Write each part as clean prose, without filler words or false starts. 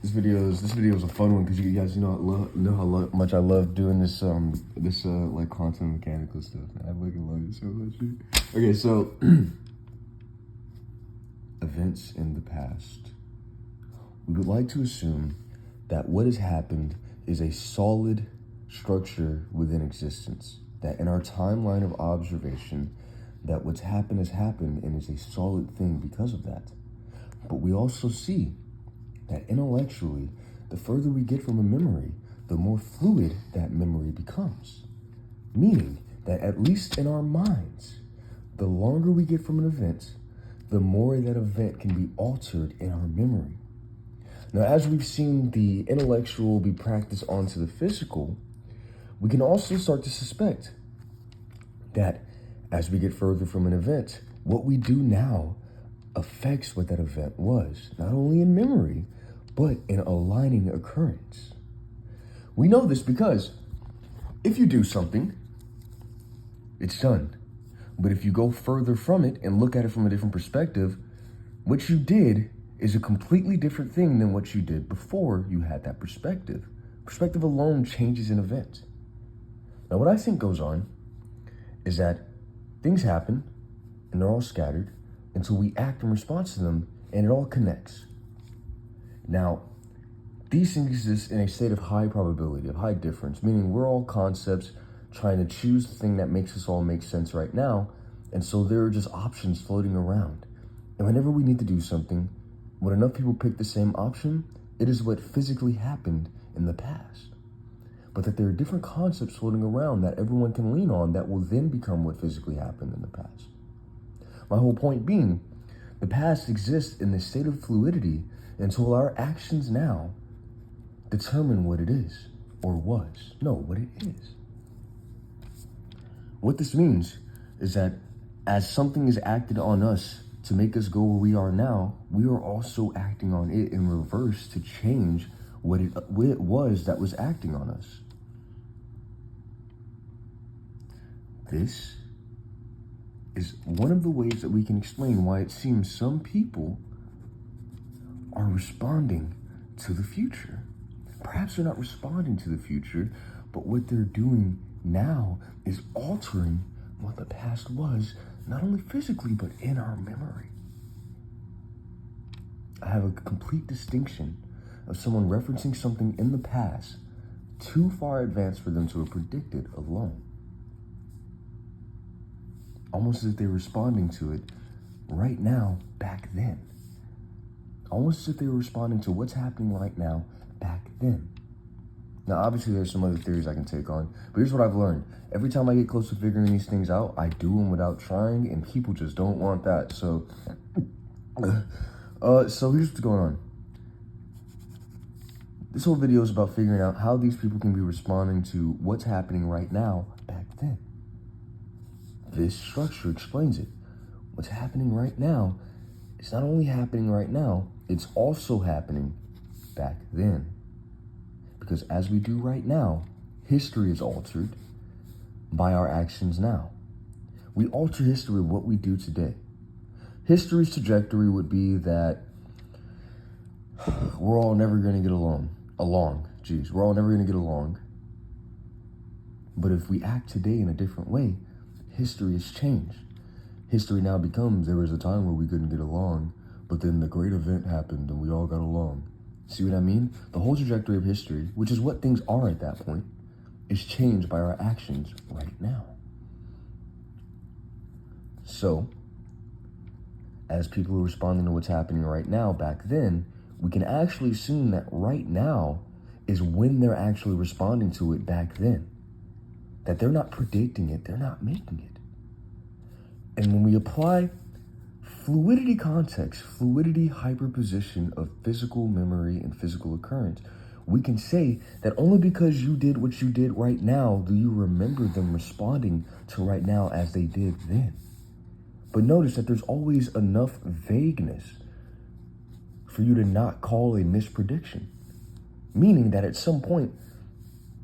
This video is a fun one because you guys know how much I love doing this like quantum mechanical stuff. Man. I fucking love it so much. Dude. Okay, so events in the past. We would like to assume that what has happened is a solid structure within existence. That in our timeline of observation, that what's happened has happened and is a solid thing because of that. But we also see that intellectually, the further we get from a memory, the more fluid that memory becomes. Meaning that at least in our minds, the longer we get from an event, the more that event can be altered in our memory. Now, as we've seen the intellectual be practiced onto the physical, we can also start to suspect that as we get further from an event, what we do now affects what that event was, not only in memory, but in aligning occurrence. We know this because if you do something, it's done. But if you go further from it and look at it from a different perspective, what you did is a completely different thing than what you did before you had that perspective. Perspective alone changes an event. Now, what I think goes on is that things happen and they're all scattered until we act in response to them and it all connects. Now, these things exist in a state of high probability, of high difference, meaning we're all concepts trying to choose the thing that makes us all make sense right now. And so there are just options floating around. And whenever we need to do something, when enough people pick the same option, it is what physically happened in the past. But that there are different concepts floating around that everyone can lean on that will then become what physically happened in the past. My whole point being, the past exists in this state of fluidity until our actions now determine what it is, or was. No, what it is. What this means is that as something is acted on us to make us go where we are now, we are also acting on it in reverse to change what it was that was acting on us. This is one of the ways that we can explain why it seems some people are responding to the future. Perhaps they're not responding to the future, but what they're doing now is altering what the past was, not only physically, but in our memory. I have a complete distinction of someone referencing something in the past too far advanced for them to have predicted alone. Almost as if they're responding to it right now, back then. Almost as if they were responding to what's happening right now, back then. Now, obviously, there's some other theories I can take on, but here's what I've learned. Every time I get close to figuring these things out, I do them without trying, and people just don't want that. So here's what's going on. This whole video is about figuring out how these people can be responding to what's happening right now, back then. This structure explains it. What's happening right now is not only happening right now, it's also happening back then. Because as we do right now, history is altered by our actions now. We alter history of what we do today. History's trajectory would be that we're all never going to get along. We're all never going to get along. But if we act today in a different way, history has changed. History now becomes, there was a time where we couldn't get along, but then the great event happened and we all got along. See what I mean? The whole trajectory of history, which is what things are at that point, is changed by our actions right now. So, as people are responding to what's happening right now, back then, we can actually assume that right now is when they're actually responding to it back then. That they're not predicting it, they're not making it. And when we apply fluidity context, fluidity hyperposition of physical memory and physical occurrence, we can say that only because you did what you did right now do you remember them responding to right now as they did then. But notice that there's always enough vagueness for you to not call a misprediction, meaning that at some point,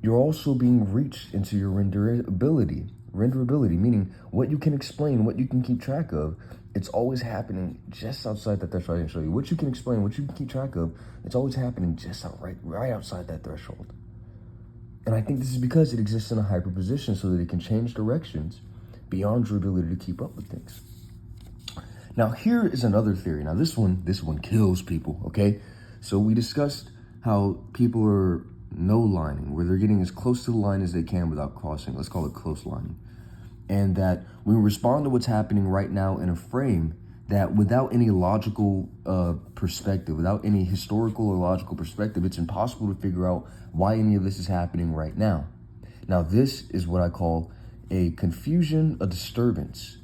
you're also being reached into your renderability, Renderability, meaning what you can explain, what you can keep track of, it's always happening just outside that threshold. I didn't show you. What you can explain, what you can keep track of, it's always happening just right outside that threshold. And I think this is because it exists in a hyperposition so that it can change directions beyond your ability to keep up with things. Now, here is another theory. Now, this one kills people, okay? So we discussed how people are no-lining, where they're getting as close to the line as they can without crossing. Let's call it close lining. And that we respond to what's happening right now in a frame that without any logical perspective, without any historical or logical perspective, it's impossible to figure out why any of this is happening right now. Now, this is what I call a confusion, a disturbance.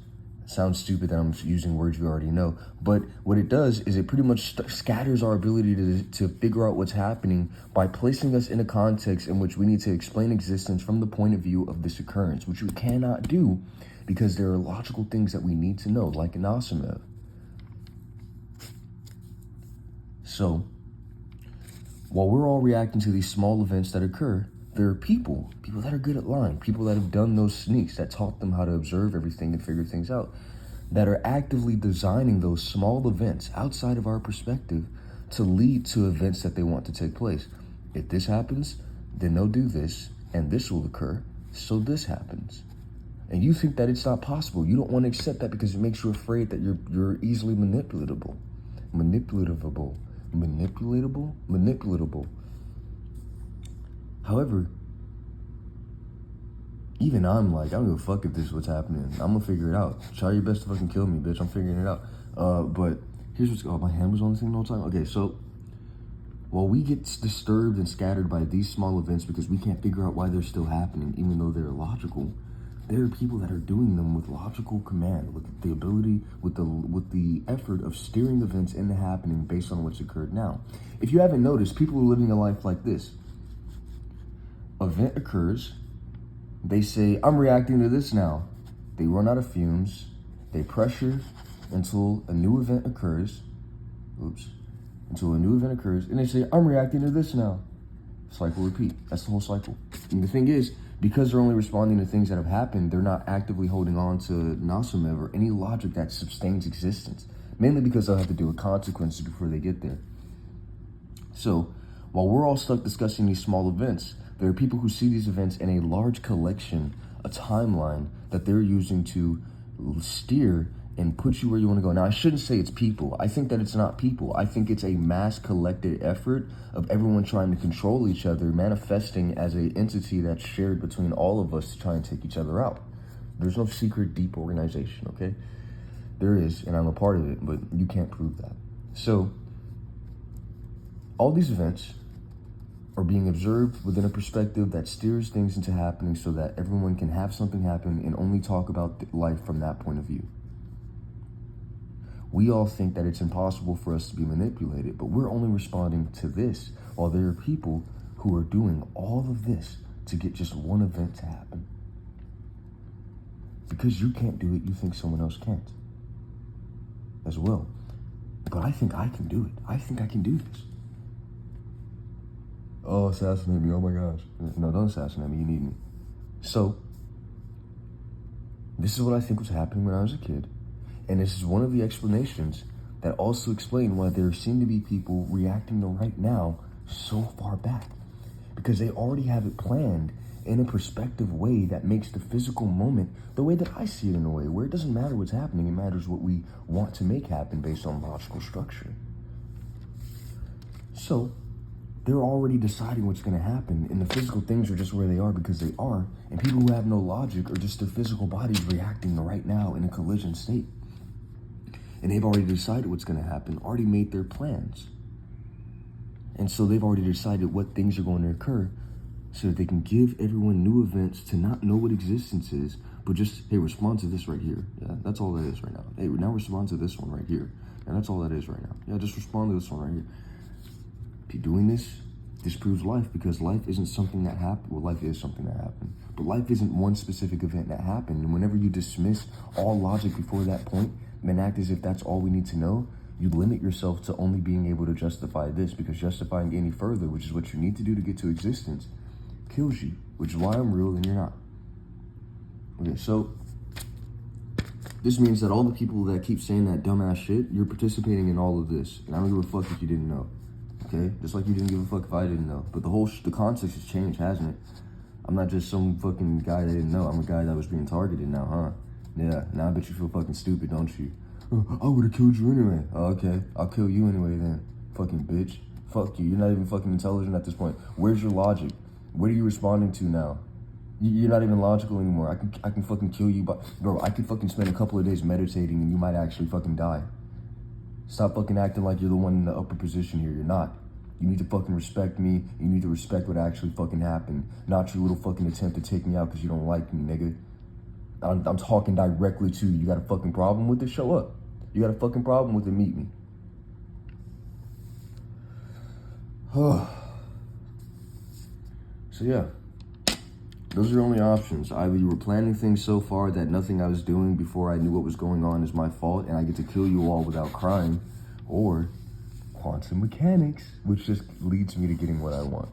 It sounds stupid that I'm using words you already know, but what it does is it pretty much scatters our ability to figure out what's happening by placing us in a context in which we need to explain existence from the point of view of this occurrence, which we cannot do because there are logical things that we need to know, like an Asimov. So, while we're all reacting to these small events that occur, there are people that are good at lying, people that have done those sneaks, that taught them how to observe everything and figure things out, that are actively designing those small events outside of our perspective to lead to events that they want to take place. If this happens, then they'll do this, and this will occur, so this happens. And you think that it's not possible. You don't want to accept that because it makes you afraid that you're easily manipulatable. However, even I'm like, I don't give a fuck if this is what's happening. I'm gonna figure it out. Try your best to fucking kill me, bitch. I'm figuring it out. But here's what's my hand was on the thing the whole time. Okay, so while we get disturbed and scattered by these small events because we can't figure out why they're still happening, even though they're logical, there are people that are doing them with logical command, with the ability, with the effort of steering events into happening based on what's occurred now. If you haven't noticed, people are living a life like this. Event occurs, they say, I'm reacting to this now. They run out of fumes, they pressure until a new event occurs, and they say, I'm reacting to this now. Cycle repeat, that's the whole cycle. And the thing is, because they're only responding to things that have happened, they're not actively holding on to Nasimev or any logic that sustains existence, mainly because they'll have to deal with consequences before they get there. So, while we're all stuck discussing these small events, there are people who see these events in a large collection, a timeline that they're using to steer and put you where you want to go. Now, I shouldn't say it's people. I think that it's not people. I think it's a mass collected effort of everyone trying to control each other, manifesting as an entity that's shared between all of us to try and take each other out. There's no secret, deep organization, okay? There is, and I'm a part of it, but you can't prove that. So, all these events are being observed within a perspective that steers things into happening so that everyone can have something happen and only talk about life from that point of view. We all think that it's impossible for us to be manipulated, but we're only responding to this, while there are people who are doing all of this to get just one event to happen. Because you can't do it, you think someone else can't as well. But I think I can do it. I think I can do this. Oh, assassinate me, oh my gosh. No, don't assassinate me, you need me. So, this is what I think was happening when I was a kid. And this is one of the explanations that also explain why there seem to be people reacting to right now so far back. Because they already have it planned in a perspective way that makes the physical moment the way that I see it, in a way where it doesn't matter what's happening, it matters what we want to make happen based on logical structure. So, they're already deciding what's going to happen, and the physical things are just where they are because they are, and people who have no logic are just their physical bodies reacting to right now in a collision state. And they've already decided what's going to happen, already made their plans. And so they've already decided what things are going to occur so that they can give everyone new events to not know what existence is, but just, hey, respond to this right here. Yeah, that's all that is right now. Hey, now respond to this one right here. And that's all that is right now. Yeah, just respond to this one right here. If you're doing this, this proves life, because life isn't something that happened. Well, life is something that happened, but life isn't one specific event that happened. And whenever you dismiss all logic before that point, then act as if that's all we need to know, you limit yourself to only being able to justify this, because justifying any further, which is what you need to do to get to existence, kills you, which is why I'm real and you're not. Okay, so this means that all the people that keep saying that dumbass shit, you're participating in all of this. And I don't give a fuck if you didn't know. Okay? Just like you didn't give a fuck if I didn't know. But the context has changed, hasn't it? I'm not just some fucking guy that didn't know. I'm a guy that was being targeted now, huh? Yeah, now I bet you feel fucking stupid, don't you? I would have killed you anyway. Oh, okay, I'll kill you anyway then. Fucking bitch. Fuck you. You're not even fucking intelligent at this point. Where's your logic? What are you responding to now? You're not even logical anymore. I can fucking kill you, but bro, I could fucking spend a couple of days meditating and you might actually fucking die. Stop fucking acting like you're the one in the upper position here. You're not. You need to fucking respect me. You need to respect what actually fucking happened. Not your little fucking attempt to take me out because you don't like me, nigga. I'm talking directly to you. You got a fucking problem with it? Show up. You got a fucking problem with it? Meet me. So yeah. Those are your only options. Either you were planning things so far that nothing I was doing before I knew what was going on is my fault and I get to kill you all without crying, or quantum mechanics, which just leads me to getting what I want.